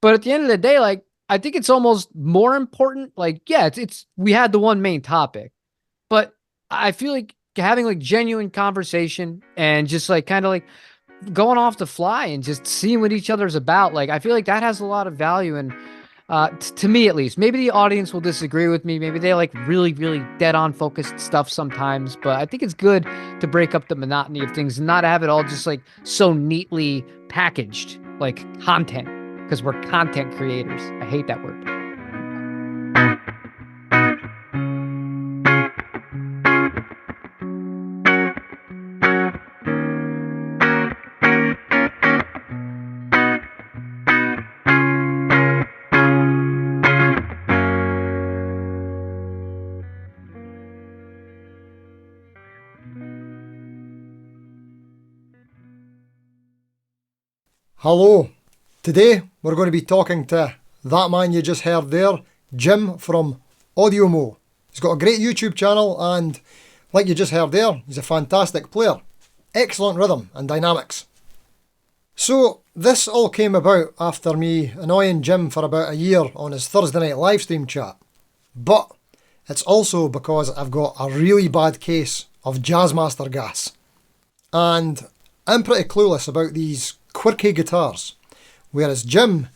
But at the end of the day, like, I think it's almost more important. Like, yeah, we had the one main topic, but I feel like having like genuine conversation and just like kind of like going off the fly and just seeing what each other's about. Like, I feel like that has a lot of value. And to me, at least, maybe the audience will disagree with me. Maybe they like really, really dead on focused stuff sometimes, but I think it's good to break up the monotony of things and not have it all just like so neatly packaged, like content, because we're content creators. I hate that word. Hello. Today we're going to be talking to that man you just heard there, Jim from Audiomo. He's got a great YouTube channel and, like you just heard there, he's a fantastic player. Excellent rhythm and dynamics. So this all came about after me annoying Jim for about a year on his Thursday night livestream chat. But it's also because I've got a really bad case of Jazzmaster GAS. And I'm pretty clueless about these quirky guitars, whereas Jim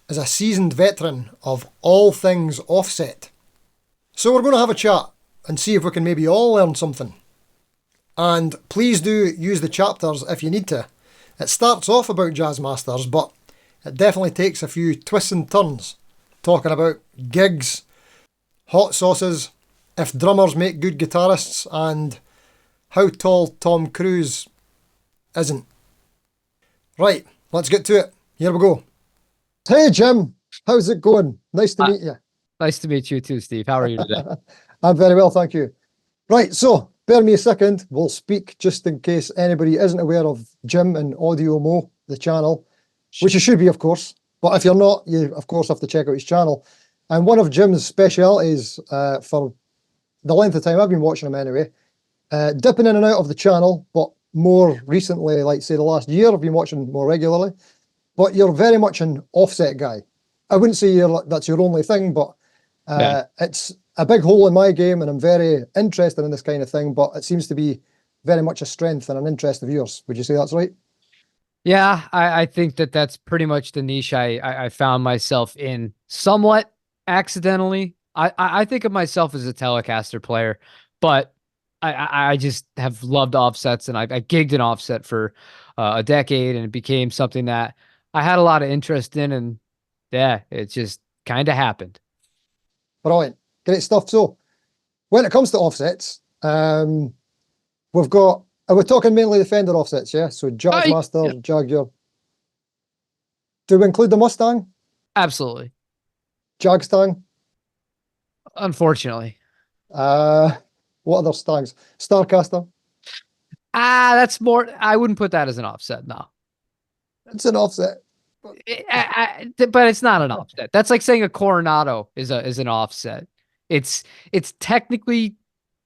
is a seasoned veteran of all things offset. So we're going to have a chat and see if we can maybe all learn something. And please do use the chapters if you need to. It starts off about Jazzmasters, but it definitely takes a few twists and turns, talking about gigs, hot sauces, if drummers make good guitarists, and how tall Tom Cruise isn't. Right, let's get to it. Here we go. Hey, Jim. How's it going? Nice to meet you. Nice to meet you too, Steve. How are you today? I'm very well, thank you. Right, so bear me a second. We'll speak just in case anybody isn't aware of Jim and Audiomo, the channel, which you should be, of course. But if you're not, you, of course, have to check out his channel. And one of Jim's specialities for the length of time I've been watching him anyway, dipping in and out of the channel, but more recently, like say the last year, I've been watching more regularly. But you're very much an offset guy. I wouldn't say that's your only thing, but it's a big hole in my game, and I'm very interested in this kind of thing. But it seems to be very much a strength and an interest of yours. Would you say that's right? Yeah, I think that's pretty much the niche I found myself in somewhat accidentally. I think of myself as a Telecaster player, but I just have loved offsets, and I gigged an offset for a decade, and it became something that I had a lot of interest in, and yeah, it just kind of happened. Brilliant. Great stuff. So when it comes to offsets, we've got, we're talking mainly the Fender offsets, yeah? So Jazzmaster, Yeah. Jaguar. Do we include the Mustang? Absolutely. Jagstang? Unfortunately. What other Stangs? Starcaster? That's more, I wouldn't put that as an offset, no. It's an offset. But it's not an offset. That's like saying a Coronado is an offset. It's technically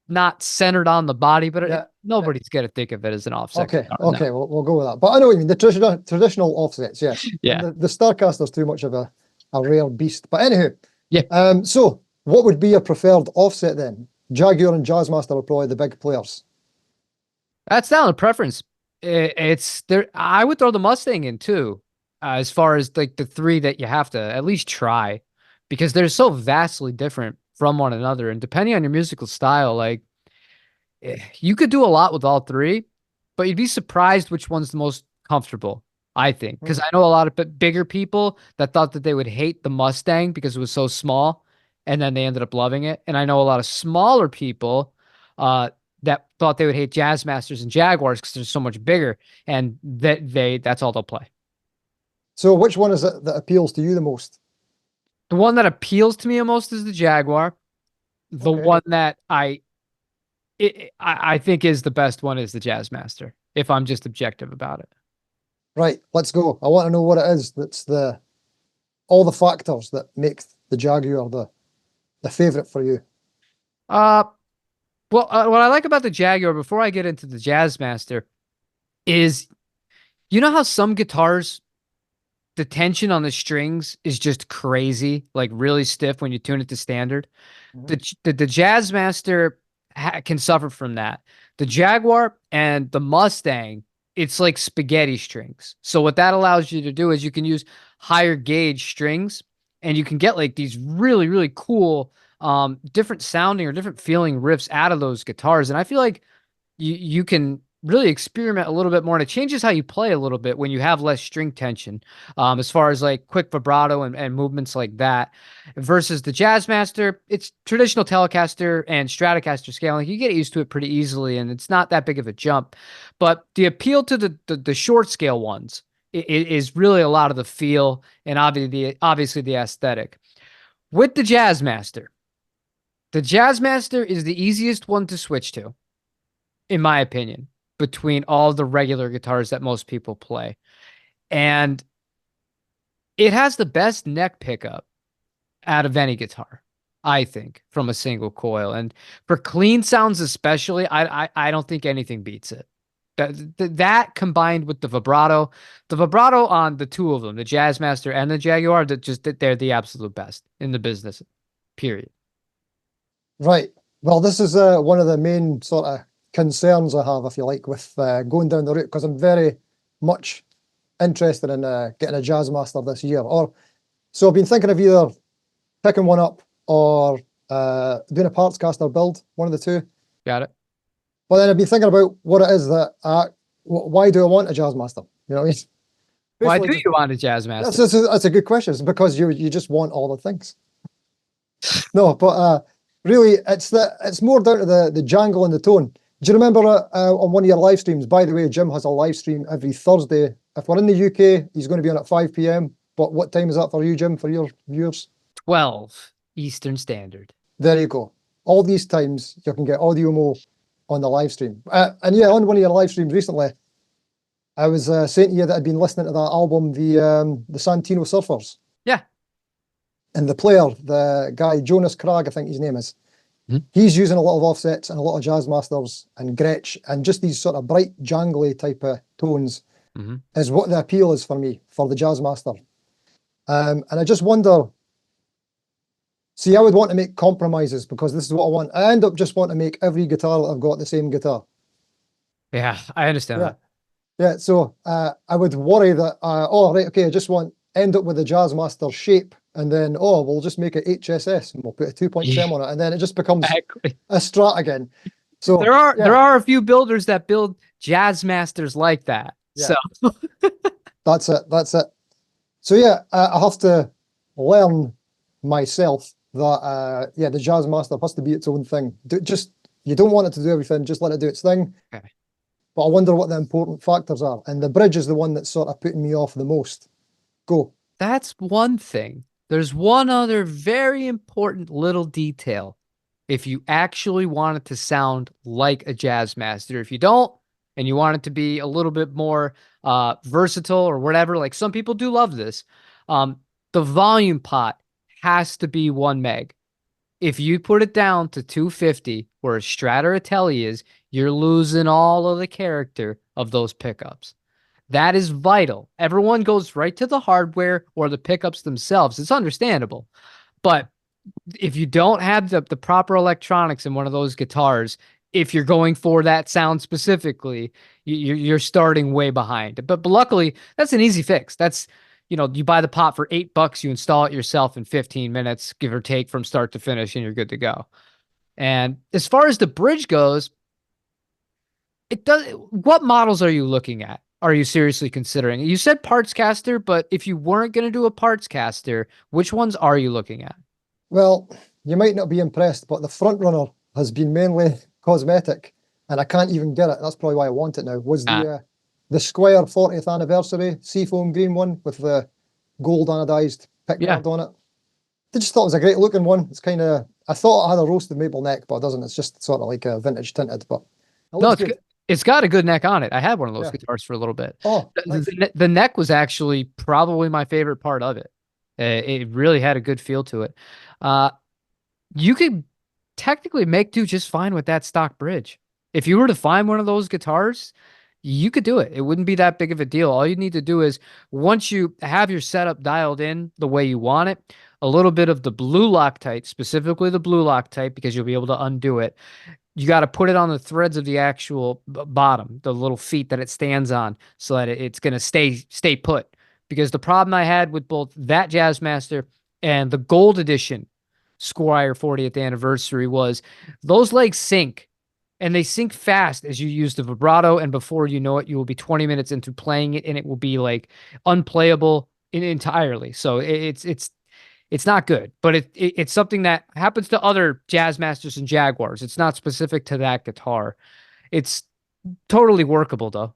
not centered on the body, but nobody's gonna think of it as an offset. Okay, okay, we'll go with that. But I know what you mean, the traditional offsets, yeah. Yeah. The Starcaster's too much of a rare beast. But anywho, yeah. So what would be your preferred offset then? Jaguar and Jazzmaster are probably the big players. That's down to preference. It's there. I would throw the Mustang in too, as far as like the three that you have to at least try, because they're so vastly different from one another, and depending on your musical style, like you could do a lot with all three, but you'd be surprised which one's the most comfortable. I think, because I know a lot of bigger people that thought that they would hate the Mustang because it was so small, and then they ended up loving it. And I know a lot of smaller people that thought they would hate Jazzmasters and Jaguars because they're so much bigger, and that's all they'll play. So which one is it that appeals to you the most? The one that appeals to me the most is the Jaguar. The one that I think is the best one is the Jazzmaster, if I'm just objective about it. Right, let's go. I want to know what it is that's all the factors that make the Jaguar the favorite for you. Well, what I like about the Jaguar, before I get into the Jazzmaster, is you know how some guitars, the tension on the strings is just crazy, like really stiff when you tune it to standard. Mhm. The Jazzmaster can suffer from that. The Jaguar and the Mustang, it's like spaghetti strings. So what that allows you to do is you can use higher gauge strings, and you can get like these really, really cool different sounding or different feeling riffs out of those guitars. And I feel like you can really experiment a little bit more, and it changes how you play a little bit when you have less string tension, as far as like quick vibrato and movements like that. Versus the Jazzmaster, it's traditional Telecaster and Stratocaster scaling. You get used to it pretty easily, and it's not that big of a jump. But the appeal to the short scale ones is really a lot of the feel and obviously the aesthetic. With the Jazzmaster is the easiest one to switch to, in my opinion, between all the regular guitars that most people play. And it has the best neck pickup out of any guitar, I think, from a single coil. And for clean sounds especially, I don't think anything beats it. That combined with the vibrato on the two of them, the Jazzmaster and the Jaguar, they're the absolute best in the business, period. Right. Well, this is one of the main sort of concerns I have, if you like, with going down the route, because I'm very much interested in getting a Jazzmaster this year. Or so I've been thinking of either picking one up or doing a parts caster build, one of the two. Got it. But then I've been thinking about what it is that why do I want a Jazzmaster? You know what I mean? Why Basically do just, you want a Jazzmaster? that's a good question. It's because you just want all the things. No, but really, it's more down to the jangle and the tone. Do you remember on one of your live streams? By the way, Jim has a live stream every Thursday. If we're in the UK, he's going to be on at 5 p.m. But what time is that for you, Jim, for your viewers? 12 Eastern Standard. There you go. All these times you can get Audiomo on the live stream. And yeah, on one of your live streams recently, I was saying to you that I'd been listening to that album, the Santino Surfers. Yeah. And the player, the guy, Jonas Krag, I think his name is, he's using a lot of offsets and a lot of Jazzmasters and Gretsch and just these sort of bright, jangly type of tones is what the appeal is for me, for the Jazzmaster. And I just wonder, see, I would want to make compromises because this is what I want. I end up just wanting to make every guitar that I've got the same guitar. Yeah, I understand that. Yeah, so I would worry that, oh, right, okay, I just end up with a Jazzmaster shape, and then, oh, we'll just make it HSS, and we'll put a 2-point stem on it, and then it just becomes a Strat again. So there are a few builders that build Jazzmasters like that. Yeah. So that's it. So yeah, I have to learn myself that the Jazzmaster has to be its own thing. You don't want it to do everything, just let it do its thing. Okay. But I wonder what the important factors are, and the bridge is the one that's sort of putting me off the most. Go. That's one thing. There's one other very important little detail. If you actually want it to sound like a Jazzmaster, if you don't, and you want it to be a little bit more versatile or whatever, like some people do love this, the volume pot has to be 1 meg. If you put it down to 250, where a Strat or a Tele is, you're losing all of the character of those pickups. That is vital. Everyone goes right to the hardware or the pickups themselves. It's understandable. But if you don't have the proper electronics in one of those guitars, if you're going for that sound specifically, you're starting way behind. But luckily, that's an easy fix. That's, you buy the pot for $8, you install it yourself in 15 minutes, give or take, from start to finish, and you're good to go. And as far as the bridge goes, what models are you looking at? Are you seriously considering? You said parts caster, but if you weren't going to do a parts caster, which ones are you looking at? Well, you might not be impressed, but the front runner has been mainly cosmetic, and I can't even get it. That's probably why I want it now. Was the Squire 40th anniversary seafoam green one with the gold anodized pickguard on it. I just thought it was a great looking one. It's kind of, I thought it had a roasted maple neck, but it doesn't. It's just sort of like a vintage tinted, but no, it's good. It's got a good neck on it. I had one of those guitars for a little bit. Oh, the neck was actually probably my favorite part of it. It really had a good feel to it. You could technically make do just fine with that stock bridge. If you were to find one of those guitars, You could do it. It wouldn't be that big of a deal. All you need to do is once you have your setup dialed in the way you want it, a little bit of the blue Loctite, specifically the blue Loctite, because you'll be able to undo it. You got to put it on the threads of the actual bottom, the little feet that it stands on, so that it's going to stay put. Because the problem I had with both that Jazzmaster and the Gold Edition Squire 40th anniversary was those legs sink, and they sink fast as you use the vibrato, and before you know it, you will be 20 minutes into playing it, and it will be like unplayable entirely. So it's not good, but it's something that happens to other Jazzmasters and Jaguars. It's not specific to that guitar. It's totally workable though.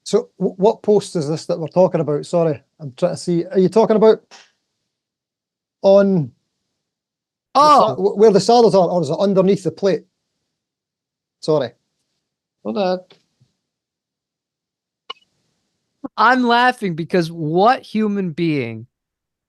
So what post is this that we're talking about? Sorry, I'm trying to see. Are you talking about on where the saddles are, or is it underneath the plate? Sorry. Hold on. I'm laughing because what human being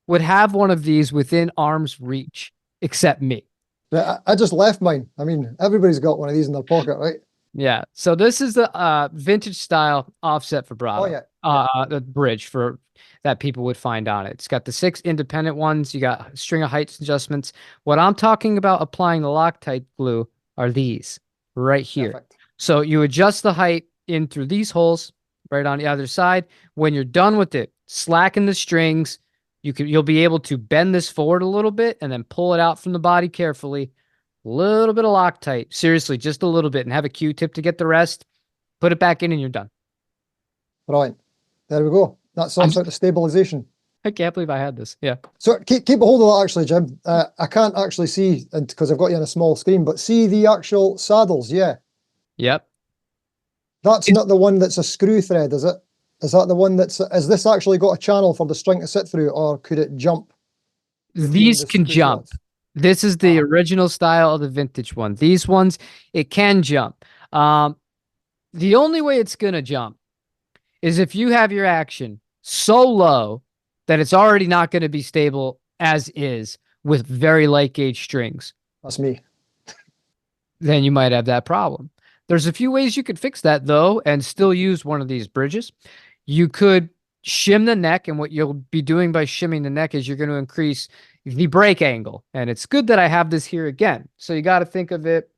would have one of these within arm's reach except me? I just left mine. I mean, everybody's got one of these in their pocket, right? Yeah. So this is the vintage style offset vibrato. Oh yeah. The bridge for that people would find on it. It's got the 6 independent ones. You got string of heights adjustments. What I'm talking about applying the Loctite glue are these right here. Perfect. So you adjust the height in through these holes right on the other side. When you're done with it, slacken the strings. You'll be able to bend this forward a little bit and then pull it out from the body carefully. A little bit of Loctite, seriously, just a little bit, and have a Q-tip to get the rest. Put it back in and you're done. Right. There we go. That sorts out the stabilization. I can't believe I had this. Yeah. So keep a hold of that actually, Jim. I can't actually see because I've got you on a small screen, but see the actual saddles. Yeah. Yep. That's not the one that's a screw thread, is it? Is that the one is this actually got a channel for the string to sit through, or could it jump? These can jump. This is the original style of the vintage one. These ones, it can jump. The only way it's going to jump is if you have your action so low that it's already not going to be stable as is with very light gauge strings. That's me. Then you might have that problem. There's a few ways you could fix that, though, and still use one of these bridges. You could shim the neck, and what you'll be doing by shimming the neck is you're going to increase the break angle. And it's good that I have this here again. So you got to think of it.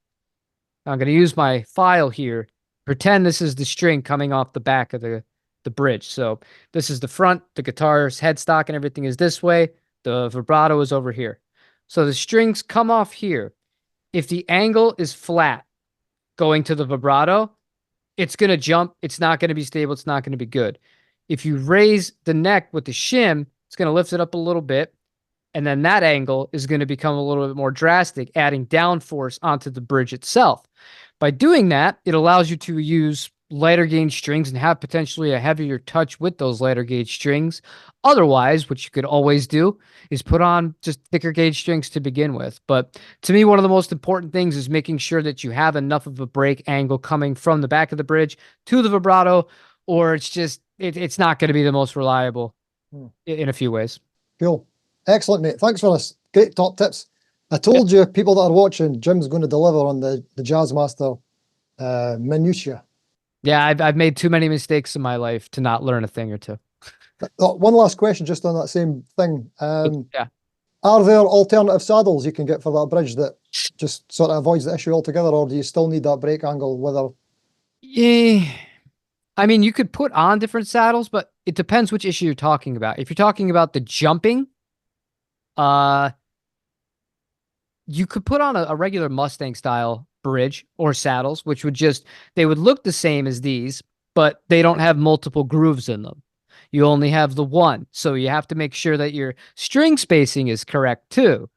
I'm going to use my file here. Pretend this is the string coming off the back of the bridge. So this is the front, the guitar's headstock and everything is this way. The vibrato is over here. So the strings come off here. If the angle is flat going to the vibrato, it's going to jump. It's not going to be stable. It's not going to be good. If you raise the neck with the shim, it's going to lift it up a little bit. And then that angle is going to become a little bit more drastic, adding downforce onto the bridge itself. By doing that, it allows you to use lighter gauge strings and have potentially a heavier touch with those lighter gauge strings. Otherwise, what you could always do is put on just thicker gauge strings to begin with. But to me, one of the most important things is making sure that you have enough of a break angle coming from the back of the bridge to the vibrato, or it's not going to be the most reliable in a few ways. Cool. Excellent, mate. Thanks for this. Great top tips. I told you, people that are watching, Jim's going to deliver on the Jazzmaster minutiae. Yeah, I've made too many mistakes in my life to not learn a thing or two. One last question just on that same thing. Yeah. Are there alternative saddles you can get for that bridge that just sort of avoids the issue altogether, or do you still need that break angle whether? Yeah. I mean, you could put on different saddles, but it depends which issue you're talking about. If you're talking about the jumping, you could put on a regular Mustang style bridge or saddles, which they would look the same as these, but they don't have multiple grooves in them. You only have the one. So you have to make sure that your string spacing is correct too.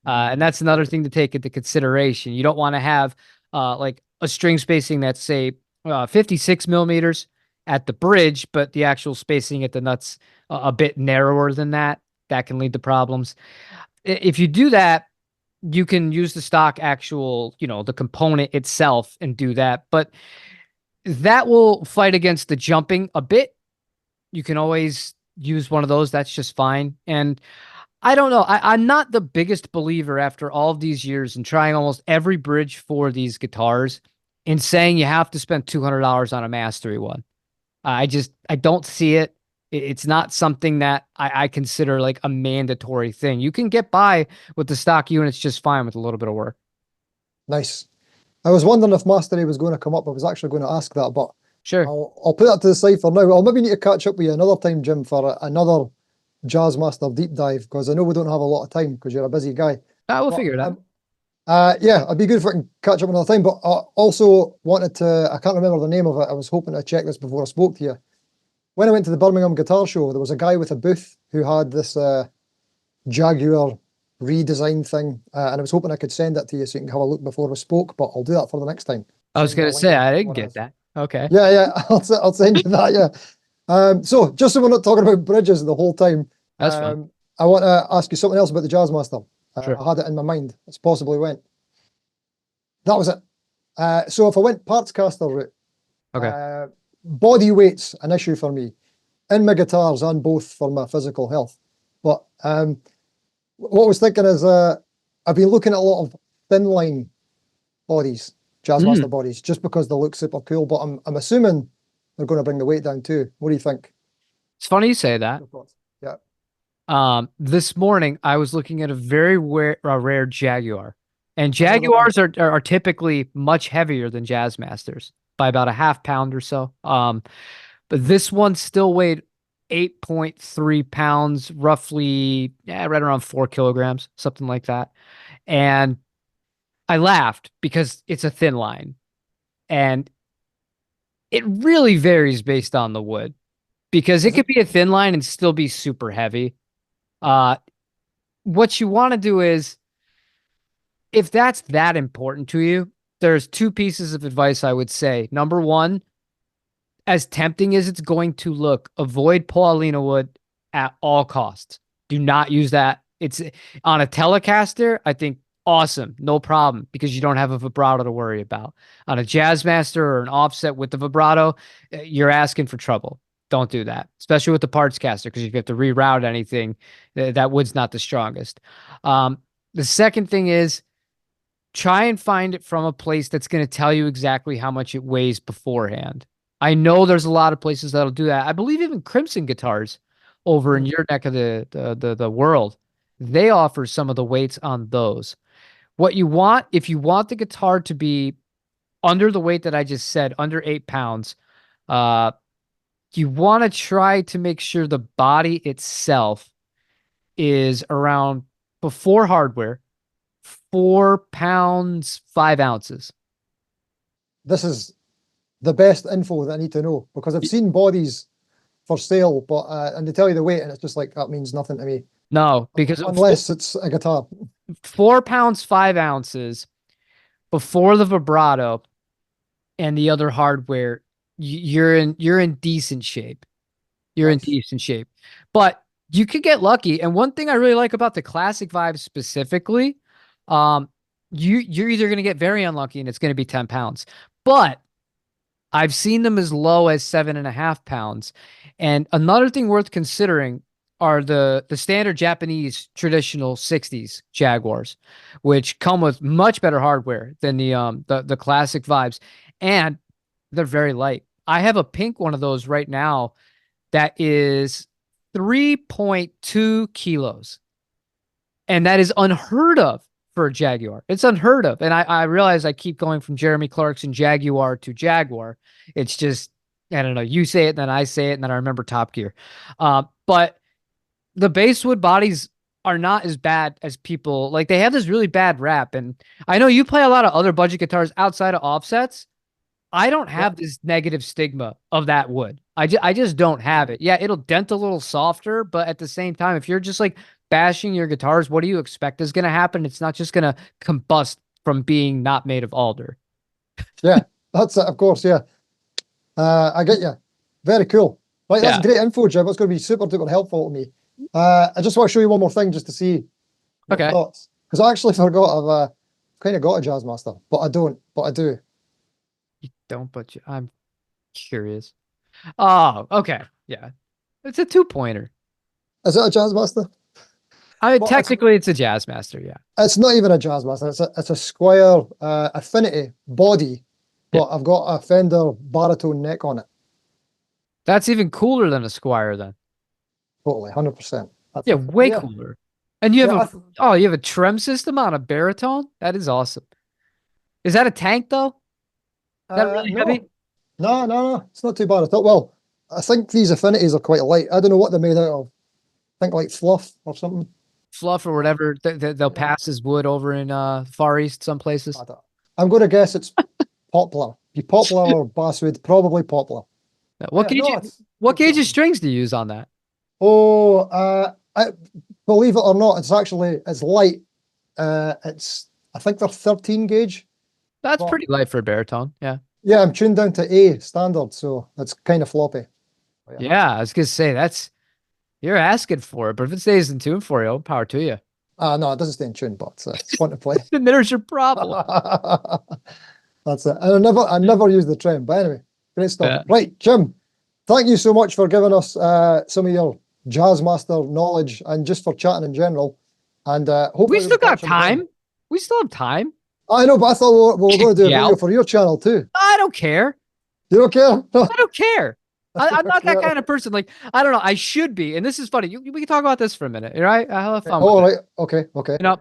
And that's another thing to take into consideration. You don't want to have like a string spacing that's say 56 millimeters at the bridge, but the actual spacing at the nuts a bit narrower than that. That can lead to problems. If you do that, you can use the stock actual, the component itself and do that. But that will fight against the jumping a bit. You can always use one of those. That's just fine. And I don't know. I'm not the biggest believer after all of these years and trying almost every bridge for these guitars in saying you have to spend $200 on a mastery one. I don't see it. It's not something that I consider like a mandatory thing. You can get by with the stock units just fine with a little bit of work. Nice. I was wondering if Mastery was going to come up. I was actually going to ask that, but Sure. I'll put that to the side for now. I'll maybe need to catch up with you another time, Jim, for another Jazzmaster deep dive, because I know we don't have a lot of time because you're a busy guy. We'll But figure it out. yeah, it'd be good if we can catch up another time. But I also wanted to, I can't remember the name of it. I was hoping to check this before I spoke to you. When I went to the Birmingham Guitar Show, there was a guy with a booth who had this Jaguar redesign thing, and I was hoping I could send it to you so you can have a look before we spoke, but I'll do that for the next time. I was Send you a gonna link say of I didn't what it get is. that. Okay. Yeah, yeah, I'll send you that, yeah. So just so we're not talking about bridges the whole time, That's fun. I want to ask you something else about the Jazzmaster. Sure. I had it in my mind. It's possibly went. That was it. So if I went parts caster route, Okay. body weight's an issue for me in my guitars and both for my physical health. But what I was thinking is I've been looking at a lot of thin line bodies, Jazzmaster bodies, just because they look super cool. But I'm assuming they're going to bring the weight down too. What do you think? It's funny you say that. Yeah. This morning I was looking at a very rare Jaguar, and Another one. Jaguars are typically much heavier than Jazzmasters by about a half pound or so. But this one still weighed 8.3 pounds, roughly, yeah, right around 4 kilograms, something like that. And I laughed because it's a thin line, and it really varies based on the wood because it Is could it? be a thin line and still be super heavy. Uh, what you want to do is, if that's that important to you, there's two pieces of advice I would say. Number one, as tempting as it's going to look, avoid Paulina wood at all costs. Do not use that. It's on a Telecaster, I think awesome, no problem, because you don't have a vibrato to worry about. On a Jazzmaster or an offset with the vibrato, you're asking for trouble. Don't do that, especially with the parts caster, because if you have to reroute anything, that wood's not the strongest. The second thing is, try and find it from a place that's going to tell you exactly how much it weighs beforehand. I know there's a lot of places that'll do that. I believe even Crimson Guitars over in Hmm. your neck of the world, they offer some of the weights on those. What you want, if you want the guitar to be under the weight that I just said, under 8 pounds, uh, you want to try to make sure the body itself is around, before hardware, 4 pounds 5 ounces. This is the best info that I need to know because I've seen bodies for sale, but and they tell you the weight, and it's just like that means nothing to me No, because unless it's a guitar. 4 pounds 5 ounces before the vibrato and the other hardware, you're in decent shape. You're in Nice. decent shape. But you could get lucky. And one thing I really like about the classic vibe specifically, um, you're either going to get very unlucky and it's going to be 10 pounds. But I've seen them as low as 7.5 pounds. And another thing worth considering are the standard Japanese traditional 60s Jaguars, which come with much better hardware than the classic vibes. And they're very light. I have a pink one of those right now that is 3.2 kilos. And that is unheard of for a Jaguar. It's unheard of. And I realize I keep going from Jeremy Clarkson Jaguar to Jaguar. It's just, I don't know. You say it, then I say it, and then I remember Top Gear. But the basswood bodies are not as bad as people like. They have this really bad rap. And I know you play a lot of other budget guitars outside of offsets. I don't Yeah. have this negative stigma of that wood. I just don't have it. Yeah, it'll dent a little softer, but at the same time, if you're just like bashing your guitars, what do you expect is going to happen? It's not just going to combust from being not made of alder. Yeah, that's it, of course. Yeah. I get you. Very cool. Right, that's Yeah. great info, Jim. It's going to be super duper helpful to me. I just want to show you one more thing just to see your Okay. thoughts. Because I actually forgot I've kind of got a Jazzmaster, but I don't, but I do. You don't, but I'm curious. Oh, okay. Yeah. It's a two-pointer. Is it a Jazzmaster? I mean, Well, technically it's a Jazzmaster, yeah. it's not even a Jazzmaster. It's a Squire Affinity body but I've got a Fender baritone neck on it. That's even cooler than a Squire then. Totally, 100%. Yeah, way cooler. And you have you have a trem system on a baritone? That is awesome. Is that a tank though? Is that really heavy? No. It's not too bad at all. Well, I think these affinities are quite light. I don't know what they're made out of. I think like fluff or something. Fluff or whatever. They'll pass as wood over in Far East some places. I'm going to guess it's poplar. Be poplar or basswood, probably poplar. What gauge of strings do you use on that? Oh, believe it or not, it's light. I think they're 13 gauge. That's pretty light for a baritone. Yeah. Yeah, I'm tuned down to A standard, so it's kind of floppy. Yeah, I was gonna say you're asking for it, but if it stays in tune for you, power to you. No, it doesn't stay in tune, but it's fun to play. Then there's your problem. That's it. And I never use the trem, but anyway, great stuff. Yeah. Right, Jim, thank you so much for giving us some of your Jazzmaster knowledge and just for chatting in general. And hopefully we still got time. We still have time. I know, but I thought we were going to do a video for your channel too. I don't care. You don't care? No. I don't care. I'm not that kind of person. Like, I don't know. I should be. And this is funny. We can talk about this for a minute. Right? I'll have fun. All right. Okay. You know,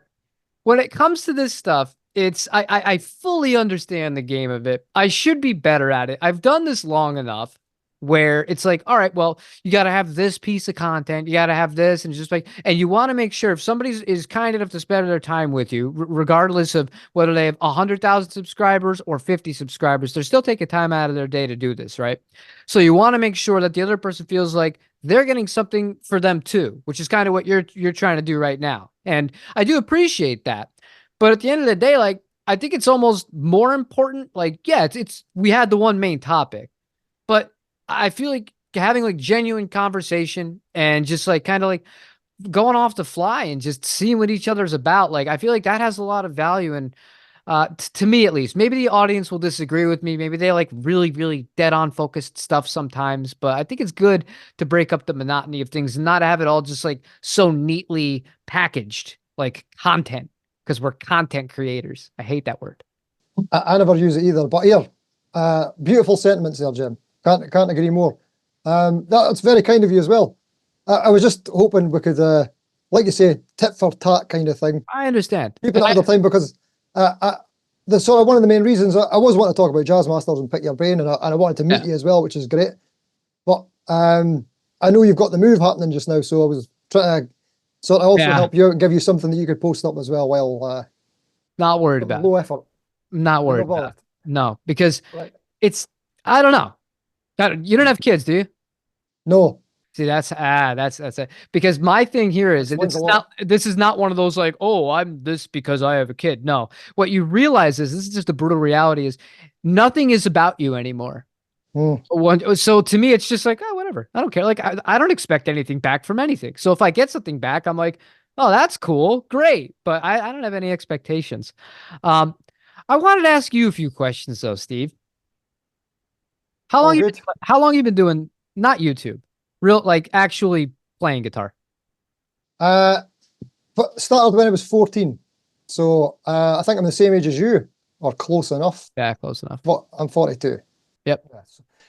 when it comes to this stuff, I fully understand the game of it. I should be better at it. I've done this long enough where it's like, all right, well, you got to have this piece of content. You got to have this. And just like, and you want to make sure if somebody is kind enough to spend their time with you, regardless of whether they have 100,000 subscribers or 50 subscribers, they're still taking time out of their day to do this, right? So you want to make sure that the other person feels like they're getting something for them too, which is kind of what you're trying to do right now. And I do appreciate that. But at the end of the day, like, I think it's almost more important. Like, yeah, we had the one main topic, but I feel like having like genuine conversation and just like kind of like going off the fly and just seeing what each other's about. Like, I feel like that has a lot of value. And to me, at least, maybe the audience will disagree with me. Maybe they like really, really dead on focused stuff sometimes, but I think it's good to break up the monotony of things and not have it all just like so neatly packaged, like content, because we're content creators. I hate that word. I never use it either, but here, beautiful sentiments there, Jim. Can't agree more. That's very kind of you as well. I was just hoping we could, like you say, tit for tat kind of thing. I understand. Keep it another time because the sort of one of the main reasons I was wanting to talk about Jazzmasters and pick your brain, and I wanted to meet you as well, which is great. But I know you've got the move happening just now, so I was trying to sort of also help you out and give you something that you could post up as well while not worried about low effort. Not worried about it. No, because it's I don't know. You don't have kids, do you? No. See, that's it. Because my thing here is, and this is not one of those like, oh, I'm this because I have a kid. No, what you realize is, this is just the brutal reality, is nothing is about you anymore. So to me, it's just like, oh, whatever. I don't care. Like, I don't expect anything back from anything. So if I get something back, I'm like, oh, that's cool. Great. But I don't have any expectations. I wanted to ask you a few questions though, Steve. How long you been doing, not YouTube, real, like actually playing guitar? Started when I was 14. So I think I'm the same age as you, or close enough. Yeah, close enough. But I'm 42. Yep.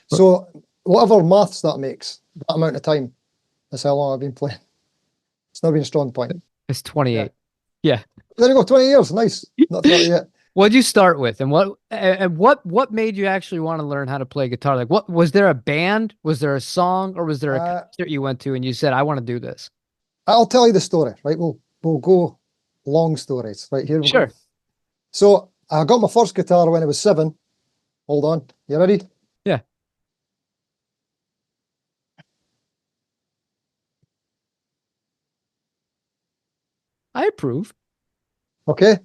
So whatever maths that makes, that amount of time, that's how long I've been playing. It's not been a strong point. It's 28. Yeah. There you go, 20 years. Nice. Not 30 yet. What'd you start with, and what made you actually want to learn how to play guitar? Like, what was there a band? Was there a song, or was there a concert you went to and you said, I want to do this? I'll tell you the story, right? We'll go long stories, right? Here we go. So I got my first guitar when I was 7. Hold on. You ready? Yeah. I approve. Okay.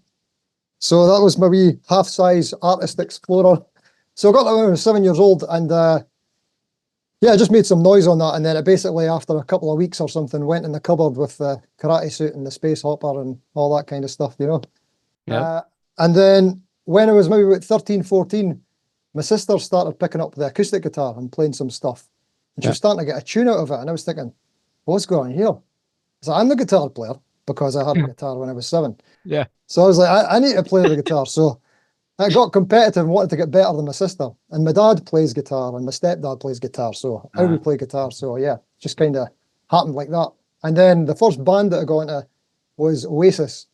So that was my wee half-size Artist Explorer. So I got that when I was 7 years old, and yeah, I just made some noise on that, and then it basically, after a couple of weeks or something, went in the cupboard with the karate suit and the space hopper and all that kind of stuff, you know? Yeah. And then when I was maybe about 13, 14, my sister started picking up the acoustic guitar and playing some stuff. And she was starting to get a tune out of it, and I was thinking, what's going on here? So I'm the guitar player, because I had a guitar when I was 7. Yeah. So I was like, I need to play the guitar. So I got competitive and wanted to get better than my sister. And my dad plays guitar and my stepdad plays guitar. So I Uh, would play guitar. So yeah, just kind of happened like that. And then the first band that I got into was Oasis.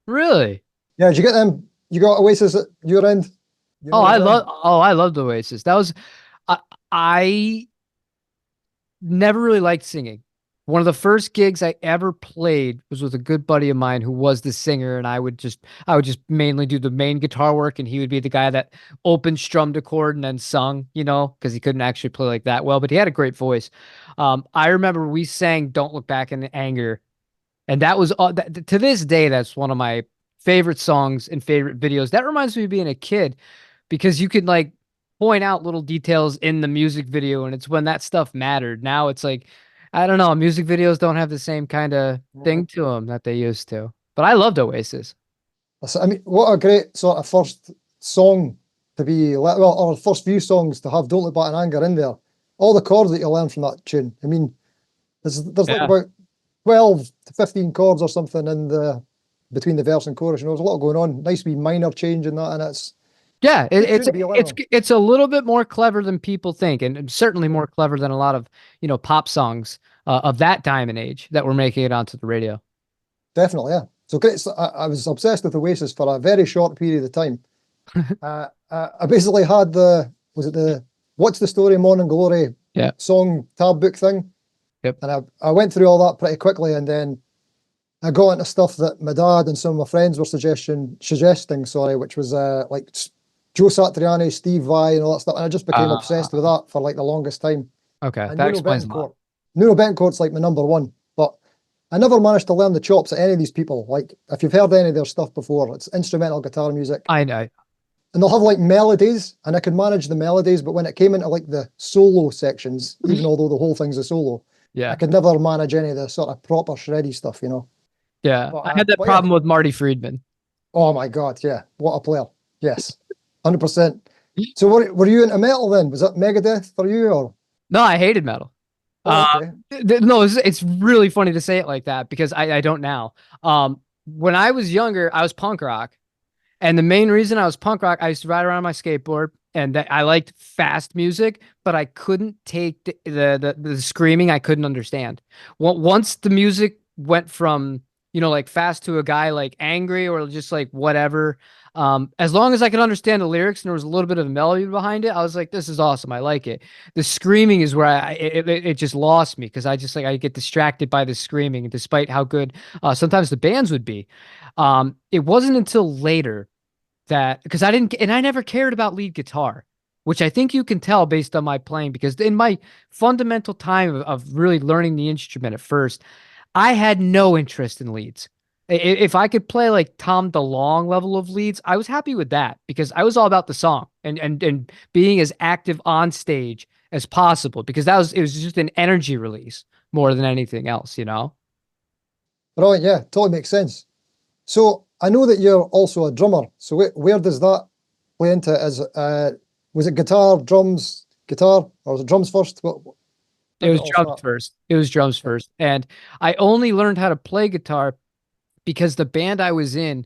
really? Yeah, did you get them? You got Oasis at your end? You Oh, know them? I loved Oasis. That was I, I never really liked singing. One of the first gigs I ever played was with a good buddy of mine who was the singer, and I would just mainly do the main guitar work, and he would be the guy that opened strummed a chord and then sung, because he couldn't actually play like that well, but he had a great voice. I remember we sang "Don't Look Back in Anger," and that was to this day that's one of my favorite songs and favorite videos. That reminds me of being a kid because you could like point out little details in the music video, and it's when that stuff mattered. Now it's like, I don't know, music videos don't have the same kind of thing Mhm. to them that they used to. But I loved Oasis. I mean, what a great sort of first song to be, well, or first few songs to have Don't Look Back in Anger in there. All the chords that you learn from that tune. I mean, there's like Yeah. about 12 to 15 chords or something in the between the verse and chorus. There's a lot going on. Nice wee minor change in that, and it's Yeah, good tune to be learning. it's a little bit more clever than people think, and certainly more clever than a lot of pop songs of that time and age that were making it onto the radio. Definitely, yeah. So great. So I was obsessed with Oasis for a very short period of time. I basically had was it the What's the Story, Morning Glory Yeah. song tab book thing, Yep. and I went through all that pretty quickly, and then I got into stuff that my dad and some of my friends were suggesting, sorry, which was like Joe Satriani, Steve Vai, and all that stuff, and I just became Uh, obsessed with that for like the longest time. okay, And that explains a lot. Nuno Betancourt's like my number one, but I never managed to learn the chops at any of these people. Like if you've heard any of their stuff before, it's instrumental guitar music, I know. and they'll have like melodies, and I could manage the melodies, but when it came into like the solo sections, even although the whole thing's a solo, I Yeah. could never manage any of the sort of proper shreddy stuff, you know. Yeah. I had that But yeah, problem with Marty Friedman. oh my God, yeah, what a player. Yes, 100%. So were you into metal then? Was that Megadeth for you or? No, I hated metal. Oh, Uh, okay. no, it's really funny to say it like that because I don't now. When I was younger, I was punk rock. And the main reason I was punk rock, I used to ride around on my skateboard and that I liked fast music, but I couldn't take the screaming. I couldn't understand. Once the music went from, like fast to a guy like angry or just like whatever, as long as I could understand the lyrics and there was a little bit of a melody behind it, I was like, this is awesome. I like it. The screaming is where it just lost me because I just like I get distracted by the screaming, despite how good sometimes the bands would be. It wasn't until later that because I didn't and I never cared about lead guitar, which I think you can tell based on my playing because in my fundamental time of really learning the instrument at first, I had no interest in leads. If I could play like Tom DeLonge level of leads, I was happy with that because I was all about the song and being as active on stage as possible because it was just an energy release more than anything else. Right, yeah, totally makes sense. So I know that you're also a drummer. So where does that play into it? Was it guitar, drums, guitar, or was it drums first? How It did it was all drums start? first. It was drums Okay. first. And I only learned how to play guitar because the band I was in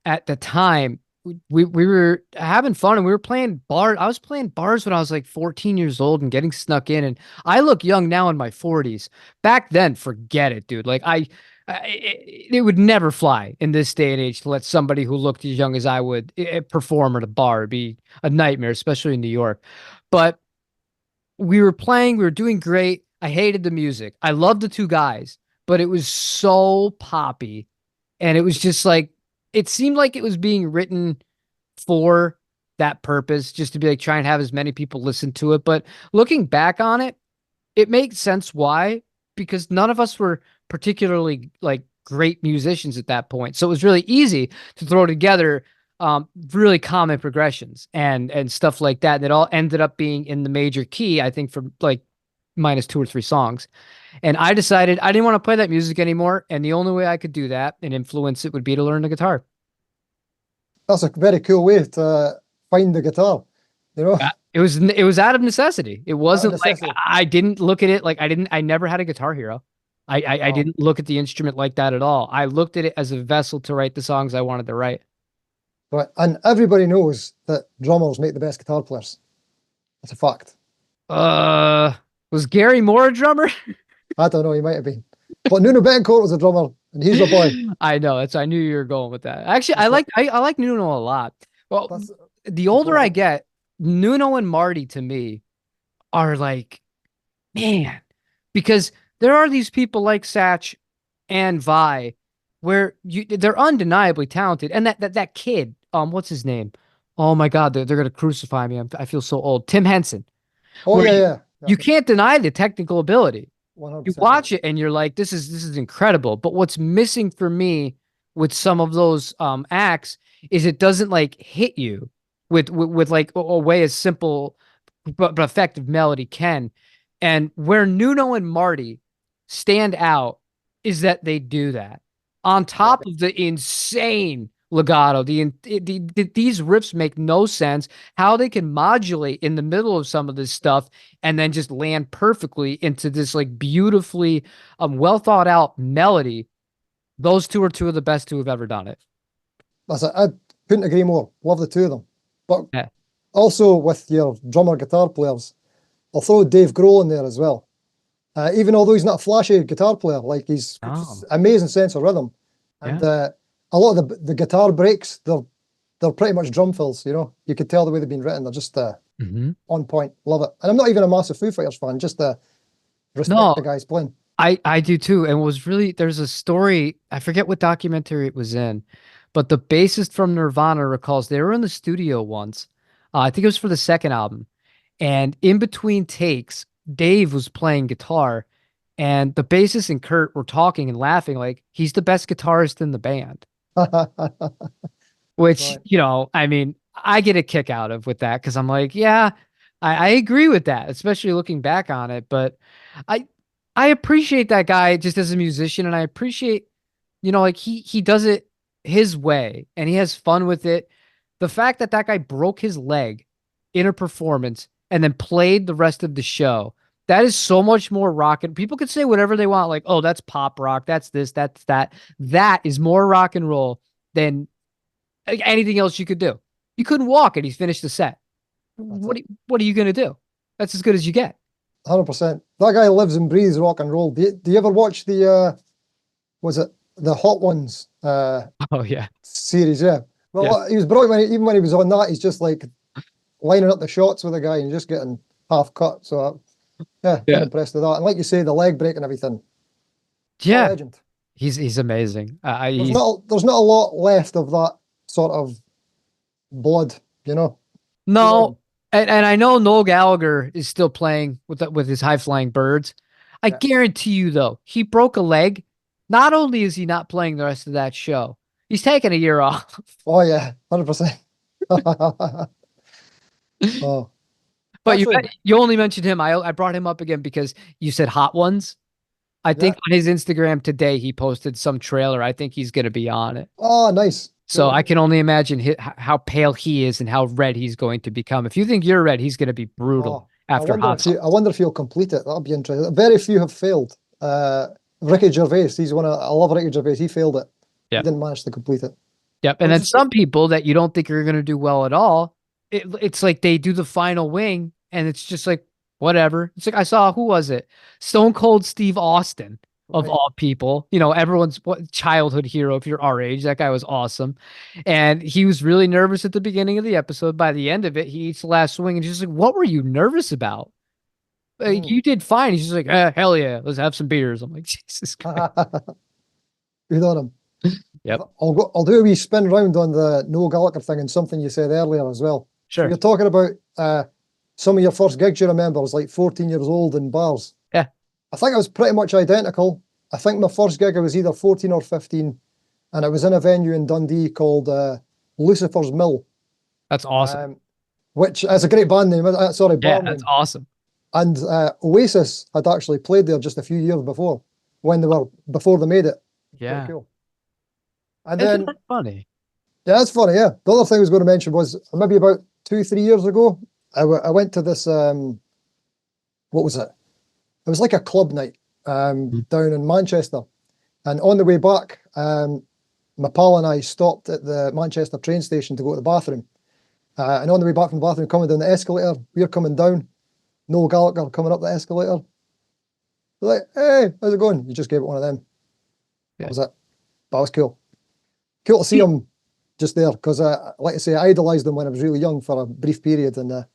at the time, we were having fun and we were playing bars. I was playing bars when I was like 14 years old and getting snuck in. And I look young now in my 40s. Back then, forget it, dude. Like it would never fly in this day and age to let somebody who looked as young as I would perform at a bar. It'd be a nightmare, especially in New York. But we were playing, we were doing great. I hated the music. I loved the two guys, but it was so poppy. And it was just like, it seemed like it was being written for that purpose, just to be like try and have as many people listen to it. But looking back on it, it makes sense why, because none of us were particularly like great musicians at that point. So it was really easy to throw together really common progressions and stuff like that. And it all ended up being in the major key, I think, for like minus two or three songs. And I decided I didn't want to play that music anymore. And the only way I could do that and influence it would be to learn the guitar. That's a very cool way to find the guitar, you know, It was out of necessity. It out of wasn't like necessity. I didn't look at it like I never had a guitar hero. I Oh, didn't look at the instrument like that at all. I looked at it as a vessel to write the songs I wanted to write. Right. And everybody knows that drummers make the best guitar players. That's a fact. Uh, was Gary Moore a drummer? I don't know, he might have been. But Nuno Betancourt was a drummer, and he's my boy. I know. I knew you were going with that. Actually, That's what, I like Nuno a lot. Well, that's the the older point. I get, Nuno and Marty to me are like, man, because there are these people like Satch and Vi where they're undeniably talented. And that kid, what's his name? Oh my God, they're gonna crucify me. I feel so old. Tim Henson. Oh Where yeah, yeah. Yeah. you can't deny the technical ability. You 100%. watch it and you're like, this is incredible. But what's missing for me with some of those acts is it doesn't like hit you with like a way a simple but effective melody can. And where Nuno and Marty stand out is that they do that on Yeah. top of the insane legato. These riffs make no sense. How they can modulate in the middle of some of this stuff and then just land perfectly into this like beautifully well thought out melody. Those two are two of the best who have ever done it. That's it. I couldn't agree more. Love the two of them. But Yeah. also with your drummer guitar players, I'll throw Dave Grohl in there as well. Even although he's not a flashy guitar player, like he's Oh, amazing sense of rhythm. And yeah. a lot of the guitar breaks, they're pretty much drum fills, you know. You could tell the way they've been written. They're just Hmm. on point. Love it. And I'm not even a massive Foo Fighters fan, just respect No, the guys playing. I do too. And was really there's a story, I forget what documentary it was in, but the bassist from Nirvana recalls they were in the studio once. I think it was for the second album. And in between takes, Dave was playing guitar and the bassist and Kurt were talking and laughing like he's the best guitarist in the band. Which, Right. I mean, I get a kick out of with that because I'm like, yeah, I agree with that, especially looking back on it. But I I appreciate that guy just as a musician, and I appreciate, like he does it his way and he has fun with it. The fact that that guy broke his leg in a performance and then played the rest of the show, that is so much more rock. And people could say whatever they want, like, oh, that's pop rock, that's this, that's that. That is more rock and roll than anything else you could do. You couldn't walk and he's finished the set. That's it. What are you gonna do? That's as good as you get. 100%. That guy lives and breathes rock and roll. Do you ever watch was it the Hot Ones Oh yeah. series? Yeah. Yeah. Well, he was brilliant even when he was on that. He's just like lining up the shots with a guy and just getting half cut. So yeah, quite Yeah. impressed with that. And like you say, the leg break and everything. What a Yeah. legend. He's amazing. There's not a lot left of that sort of blood, you know. Too long. No, and I know Noel Gallagher is still playing with his high flying birds. I Yeah. guarantee you though, he broke a leg. Not only is he not playing the rest of that show, he's taking a year off. Oh yeah, 100%. Oh, But actually, you only mentioned him. I brought him up again because you said Hot Ones. I yeah. think on his Instagram today he posted some trailer. I think he's going to be on it. Oh, nice. So Cool. I can only imagine how pale he is and how red he's going to become. If you think you're red, he's going to be brutal Oh, after Hot Sauce. I wonder if he'll complete it. That'll be interesting. Very few have failed. Ricky Gervais, I love Ricky Gervais. He failed it. He Yeah. didn't manage to complete it. Yep. And then some people that you don't think are going to do well at all, it's like they do the final wing and it's just like, whatever. It's like, I saw, who was it? Stone Cold Steve Austin, of Right. all people, everyone's childhood hero. If you're our age, that guy was awesome. And he was really nervous at the beginning of the episode. By the end of it, he eats the last swing and just like, what were you nervous about? Like, Mm. you did fine. He's just like, hell yeah, let's have some beers. I'm like, Jesus Christ. Good on him. Yep. I'll do a wee spin round on the Noel Gallagher thing and something you said earlier as well. So Sure. you're talking about some of your first gigs you remember was like 14 years old in bars. Yeah. I think I was pretty much identical. I think my first gig I was either 14 or 15, and it was in a venue in Dundee called Lucifer's Mill, That's awesome. which is a great band name. Sorry, Yeah, bar that's name. awesome. And Oasis had actually played there just a few years before, before they made it. Yeah. Pretty cool. And Isn't then, that funny? yeah, that's funny. Yeah, the other thing I was going to mention was maybe about 2-3 years ago, I went to this. What was it? It was like a club night down in Manchester, and on the way back, my pal and I stopped at the Manchester train station to go to the bathroom. And on the way back from the bathroom, coming down the escalator, we're coming down. Noel Gallagher coming up the escalator. They're like, hey, how's it going? You just gave it one of them. Yeah. That was it. That was cool. Cool to see him just there, because, like I say, I idolized him when I was really young for a brief period. And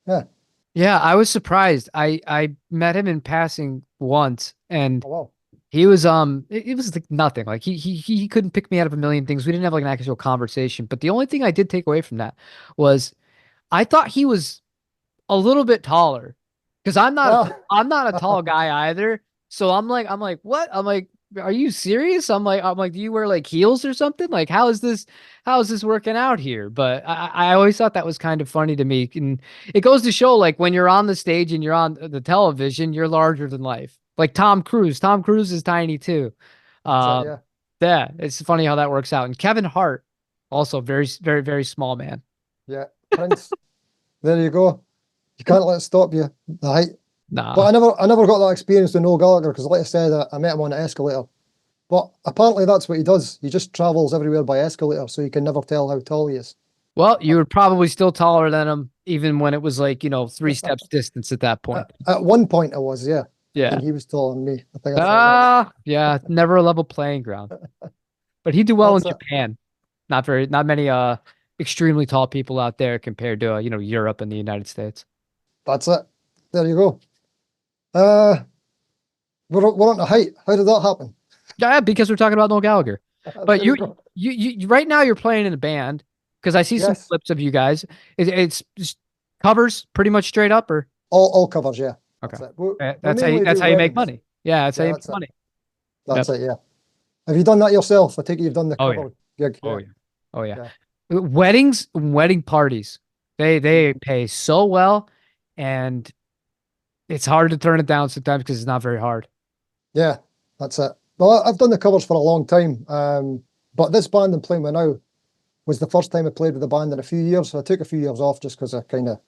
yeah. Yeah, I was surprised. I met him in passing once, and Oh, wow. he was it was like nothing. Like he couldn't pick me out of a million things. We didn't have like an actual conversation. But the only thing I did take away from that was I thought he was a little bit taller, because I'm not a tall guy either. So I'm like, what? I'm like, are you serious? I'm like, do you wear like heels or something? Like, how is this working out here? But I always thought that was kind of funny to me. And it goes to show, like, when you're on the stage and you're on the television, you're larger than life. Like Tom Cruise. Tom Cruise is tiny too. So, Uh, yeah, it's funny how that works out. And Kevin Hart, also very, very, very small man. yeah. Prince. There you go. You can't let it stop you. The height. Nah. But I never got that experience with Noel Gallagher, because, like I said, I met him on an escalator. But apparently that's what he does. He just travels everywhere by escalator, so you can never tell how tall he is. Well, you were probably still taller than him, even when it was like, 3 steps distance at that point. At one point I was, yeah. I Yeah. think he was taller than me. I think I thought Yeah, never a level playing ground. But he'd do well in That's it. Japan. Not many extremely tall people out there compared to Europe and the United States. That's it. There you go. We're on the height. How did that happen? Yeah, because we're talking about Noel Gallagher. But There you, go. you right now you're playing in a band, because I see some Yes. clips of you guys. It's just covers pretty much straight up, or All covers, yeah. okay. That's it. We That's how mainly that's do how you make weddings. money. Yeah, that's how Yeah, you that's make it. money. That's it, yeah. Have you done that yourself? I take it you've done the Oh, cover gig. Oh Yeah. yeah. Oh yeah. Yeah. Weddings, wedding parties. They pay so well, and it's hard to turn it down sometimes because it's not very hard. Yeah, that's it. Well, I've done the covers for a long time, but this band I'm playing with now was the first time I played with the band in a few years. So I took a few years off just because I kind of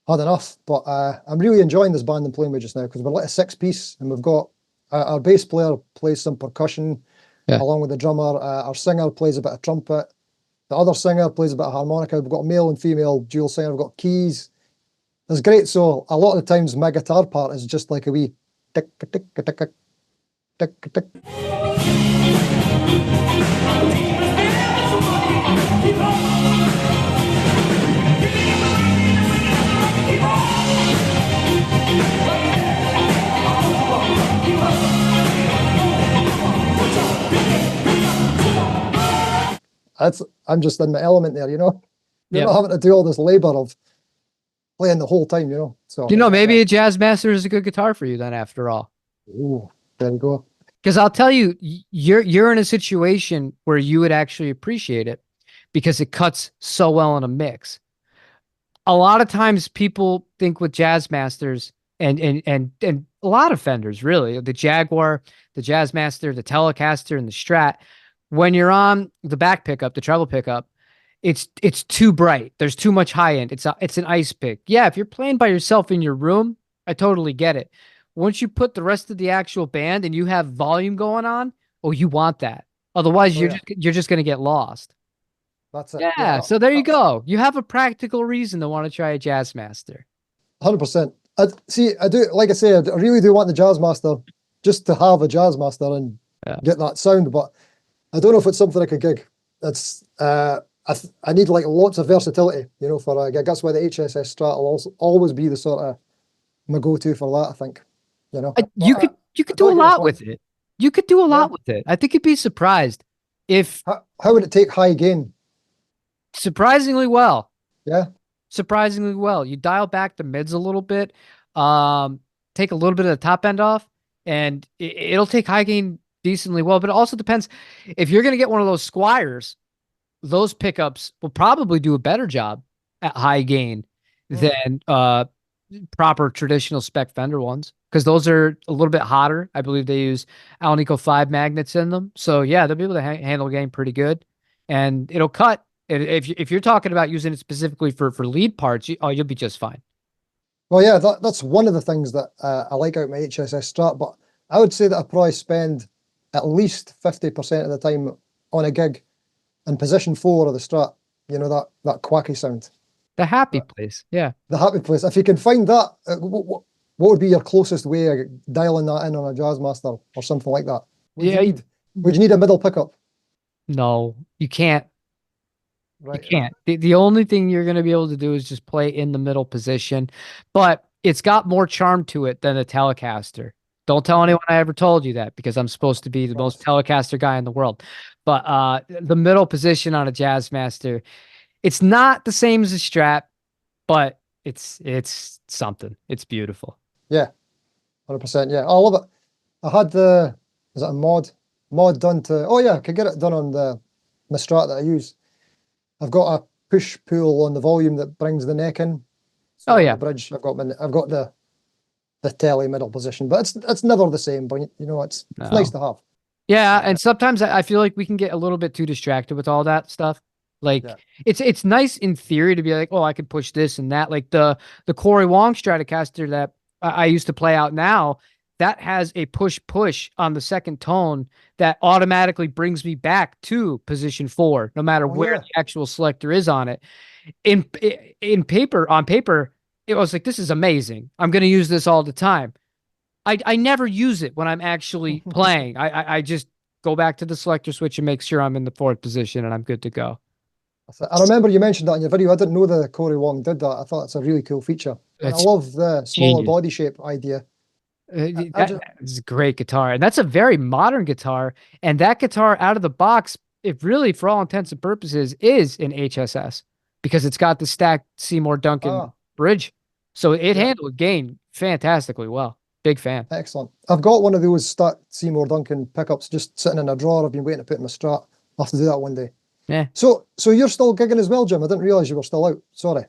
had enough. But I'm really enjoying this band I'm playing with just now, because we're like a 6-piece, and we've got our bass player plays some percussion Yeah. along with the drummer. Our singer plays a bit of trumpet. The other singer plays a bit of harmonica. We've got a male and female dual singer. We've got keys. It's great. So a lot of the times my guitar part is just like a wee tick, tick, tick, tick, tick, tick, tick. I'm just in my element there, you know. You're Yeah. not having to do all this labor of playing the whole time, you know. So Maybe a Jazzmaster is a good guitar for you then, after all. ooh, there you go. Because I'll tell you, you're in a situation where you would actually appreciate it, because it cuts so well in a mix. A lot of times people think with Jazzmasters and a lot of Fenders, really, the Jaguar, the Jazzmaster, the Telecaster, and the Strat, when you're on the back pickup, the treble pickup, it's too bright. There's too much high end. It's an ice pick. Yeah, if you're playing by yourself in your room, I totally get it. Once you put the rest of the actual band and you have volume going on, oh, you want that. Otherwise, Oh, you're yeah. you're just gonna get lost. That's it. Yeah, so there you go. You have a practical reason to want to try a Jazzmaster. 100%. I do, like I say, I really do want the Jazzmaster just to have a Jazzmaster and Yeah. get that sound, but I don't know if it's something I could gig. It's I need like lots of versatility, you know, for a gig. That's why the HSS Strat will also always be the sort of my go-to for that, I think. You know, You But could I do a don't get your lot point. with it. You could do a Yeah. lot with it. I think you'd be surprised if How would it take high gain? surprisingly well. Yeah. Surprisingly well. You dial back the mids a little bit, take a little bit of the top end off, and it'll take high gain decently well. But it also depends if you're gonna get one of those Squires. Those pickups will probably do a better job at high gain than proper traditional spec Fender ones, because those are a little bit hotter. I believe they use Alnico 5 magnets in them. So yeah, they'll be able to handle gain pretty good, and it'll cut. If you're talking about using it specifically for lead parts, you'll be just fine. Well, yeah, that's one of the things that I like out my HSS Strat, but I would say that I probably spend at least 50% of the time on a gig in position 4 of the Strat, you know, that quacky sound. The happy That- place. Yeah. The happy place. If you can find that, what would be your closest way of dialing that in on a Jazzmaster or something like that? Would you Yeah. need? Would you need a middle pickup? No, you can't. You Right. can't. The only thing you're going to be able to do is just play in the middle position, but it's got more charm to it than a Telecaster. Don't tell anyone I ever told you that because I'm supposed to be the most Telecaster guy in the world. But the middle position on a Jazzmaster, it's not the same as a Strat, but it's something. It's beautiful. Yeah, 100%. Yeah, I love it. I had is it a mod done to? Oh yeah, I could get it done on my Strat that I use. I've got a push pull on the volume that brings the neck in. So Oh on yeah. the bridge, I've got the telly middle position, but it's never the same. But you know, it's nice to have. Yeah, and sometimes I feel like we can get a little bit too distracted with all that stuff. Like Yeah. it's nice in theory to be like, oh, I could push this and that. Like the Corey Wong Stratocaster that I used to play out now, that has a push on the second tone that automatically brings me back to position 4, no matter where yeah. the actual selector is on it. On paper, it was like, this is amazing. I'm going to use this all the time. I never use it when I'm actually playing. I just go back to the selector switch and make sure I'm in the 4th position and I'm good to go. I remember you mentioned that in your video. I didn't know the Corey Wong did that. I thought it's a really cool feature. And I It's love the smaller genius. body shape idea. That's a great guitar. And that's a very modern guitar. And that guitar out of the box, it really, for all intents and purposes, is an HSS because it's got the stacked Seymour Duncan bridge. So it handled gain fantastically well. Big fan. Excellent. I've got one of those stacked Seymour Duncan pickups just sitting in a drawer. I've been waiting to put in my Strat. I'll have to do that one day. Yeah. So you're still gigging as well, Jim? I didn't realize you were still out. Sorry.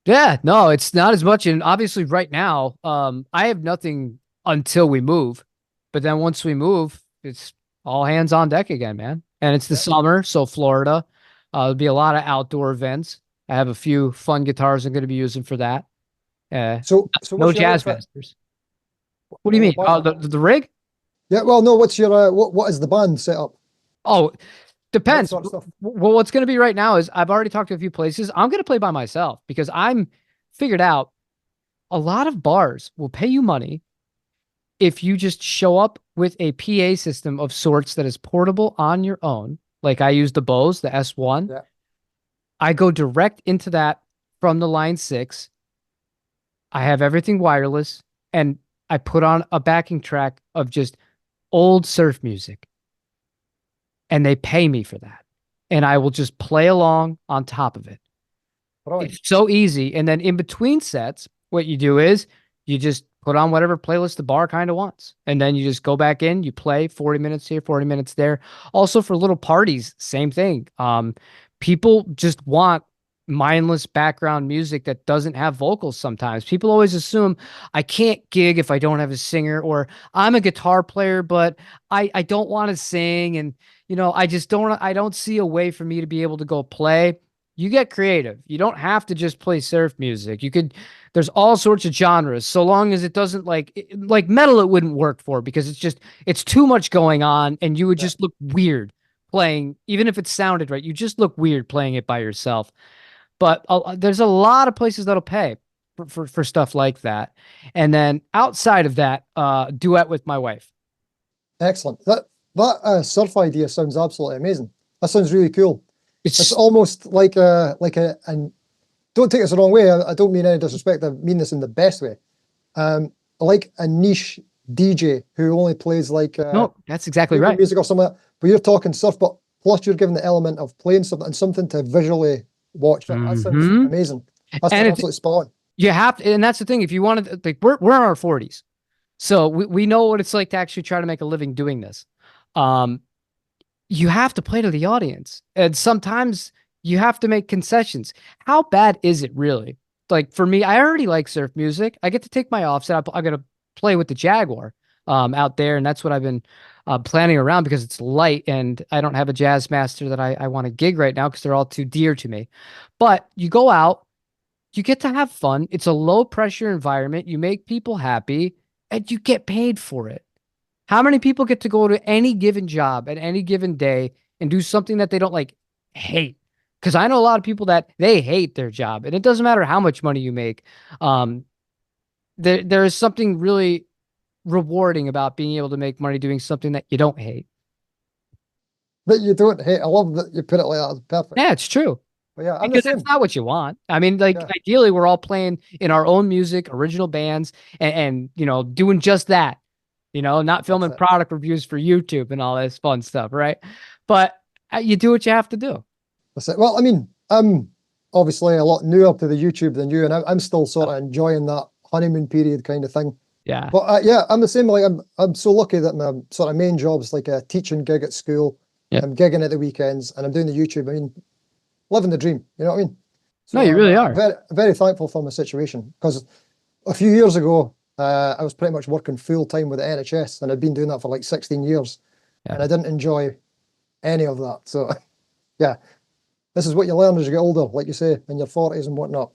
Yeah, no, it's not as much. And obviously right now, I have nothing until we move. But then once we move, it's all hands on deck again, man. And it's the summer, so Florida. There'll be a lot of outdoor events. I have a few fun guitars I'm going to be using for that. So no Jazzmasters. What do you mean? Oh, the rig? Yeah, well, no, what's your what is the band setup? Oh, depends. Sort of stuff. Well, what's going to be right now is I've already talked to a few places. I'm going to play by myself because I'm figured out a lot of bars will pay you money if you just show up with a PA system of sorts that is portable on your own. Like I use the Bose, the S1. Yeah. I go direct into that from the Line 6. I have everything wireless and I put on a backing track of just old surf music. And they pay me for that. And I will just play along on top of it. Right. It's so easy. And then in between sets, what you do is you just put on whatever playlist the bar kind of wants. And then you just go back in, you play 40 minutes here, 40 minutes there. Also for little parties, same thing. People just want mindless background music that doesn't have vocals sometimes. People always assume I can't gig if I don't have a singer, or I'm a guitar player, but I don't want to sing. And, you know, I don't see a way for me to be able to go play. You get creative. You don't have to just play surf music. There's all sorts of genres, so long as it doesn't like metal, it wouldn't work for because it's too much going on and you would just look weird playing, even if it sounded right, you just look weird playing it by yourself. But there's a lot of places that'll pay for stuff like that. And then outside of that, duet with my wife. Excellent. That surf idea sounds absolutely amazing. That sounds really cool. It's almost like and don't take this the wrong way. I don't mean any disrespect. I mean this in the best way. Like a niche DJ who only plays like no, that's exactly right. Music or something like that. But you're talking surf, but plus you're giving the element of playing something and something to visually watch. That sounds amazing. That's absolutely spot on. You have to, and that's the thing. If you want to, like, we're in our 40s, so we know what it's like to actually try to make a living doing this. You have to play to the audience, and sometimes you have to make concessions. How bad is it really? Like for me, I already like surf music. I get to take my offset. I'm gonna play with the Jaguar out there, and that's what I've been planning around because it's light, and I don't have a Jazzmaster that I want to gig right now because they're all too dear to me. But you go out, you get to have fun. It's a low pressure environment. You make people happy, and you get paid for it. How many people get to go to any given job at any given day and do something that they don't like hate. Because I know a lot of people that they hate their job, and it doesn't matter how much money you make. There is something really rewarding about being able to make money doing something that you don't hate. That you don't hate. I love that you put it like that. It's perfect. Yeah, it's true. But yeah, I'm the Because same. that's not what you want. I mean, like Yeah, ideally, we're all playing in our own music, original bands, and doing just that. Not that's filming it. product reviews for YouTube and all this fun stuff, right? But you do what you have to do. That's it. Well, I mean, I'm obviously a lot newer to the YouTube than you, and I'm still sort of enjoying that honeymoon period kind of thing. Yeah, But yeah, I'm the same. Like I'm so lucky that my sort of main job's like a teaching gig at school. yeah. I'm gigging at the weekends, and I'm doing the YouTube. I mean, living the dream. You know what I mean? No, So you I'm really are. very very thankful for my situation because a few years ago I was pretty much working full time with the NHS, and I'd been doing that for like 16 years, Yeah. and I didn't enjoy any of that. So yeah, this is what you learn as you get older, like you say, in your 40s and whatnot.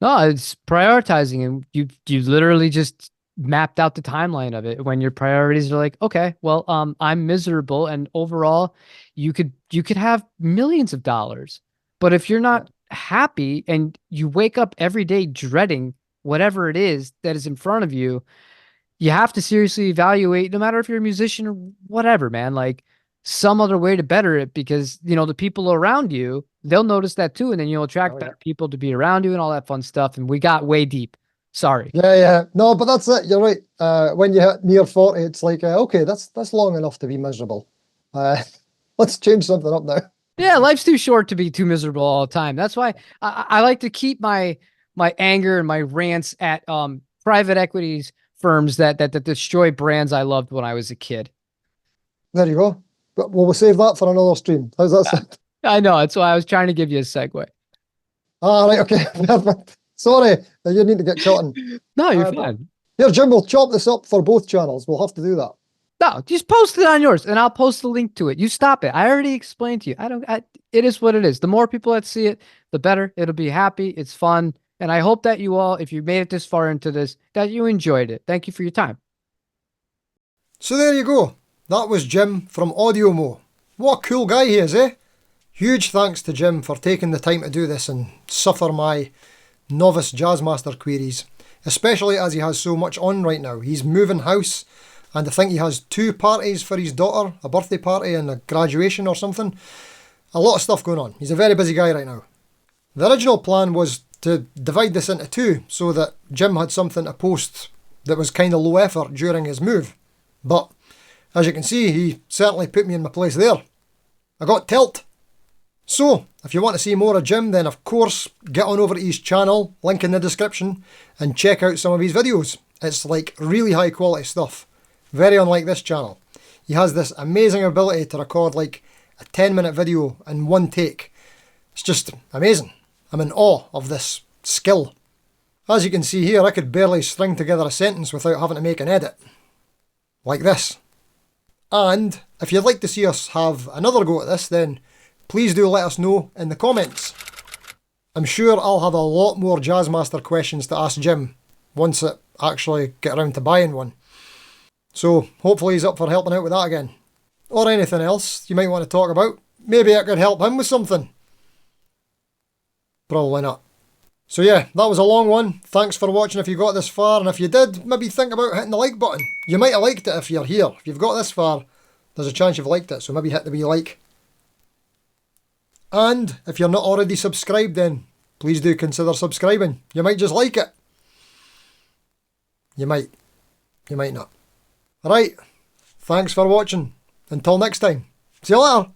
No, it's prioritizing, and you literally just mapped out the timeline of it when your priorities are like, okay, well, I'm miserable, and overall, you could have millions of dollars, but if you're Yeah, not happy and you wake up every day dreading whatever it is that is in front of you, you have to seriously evaluate, no matter if you're a musician or whatever, man, like some other way to better it because, the people around you, they'll notice that too. And then you'll attract oh yeah. better people to be around you and all that fun stuff. And we got way deep. Sorry. Yeah, yeah. No, but that's it. You're right. When you hit near 40, it's like, okay, that's long enough to be miserable. Uh, let's change something up now. Yeah, life's too short to be too miserable all the time. That's why I like to keep my anger and my rants at private equities firms that destroy brands I loved when I was a kid. There you go. But we'll save that for another stream. How's that sound? I know. That's why I was trying to give you a segue. Ah, right, okay, perfect. Sorry, you need to get cutting. No, you're But fine. here, Jim, we'll chop this up for both channels. We'll have to do that. No, just post it on yours and I'll post the link to it. You stop it. I already explained to you. It is what it is. The more people that see it, the better. It'll be happy. It's fun. And I hope that you all, if you made it this far into this, that you enjoyed it. Thank you for your time. So there you go. That was Jim from Audiomo. What a cool guy he is, eh? Huge thanks to Jim for taking the time to do this and suffer my novice Jazzmaster queries, especially as he has so much on right now. He's moving house, and I think he has 2 parties for his daughter, a birthday party and a graduation or something. A lot of stuff going on. He's a very busy guy right now. The original plan was to divide this into 2 so that Jim had something to post that was kind of low effort during his move. But as you can see, he certainly put me in my place there. I got tilt. So, if you want to see more of Jim, then of course, get on over to his channel, link in the description, and check out some of his videos. It's like really high quality stuff. Very unlike this channel. He has this amazing ability to record like a 10-minute video in one take. It's just amazing. I'm in awe of this skill. As you can see here, I could barely string together a sentence without having to make an edit. Like this. And if you'd like to see us have another go at this, then please do let us know in the comments. I'm sure I'll have a lot more Jazzmaster questions to ask Jim once I actually get around to buying one. So hopefully he's up for helping out with that again. Or anything else you might want to talk about. Maybe I could help him with something. Probably not. So yeah, that was a long one. Thanks for watching if you got this far, and if you did, maybe think about hitting the like button. You might have liked it if you're here. If you've got this far, there's a chance you've liked it, so maybe hit the wee like. And if you're not already subscribed, then please do consider subscribing. You might just like it. You might. You might not. Alright, thanks for watching. Until next time. See you later.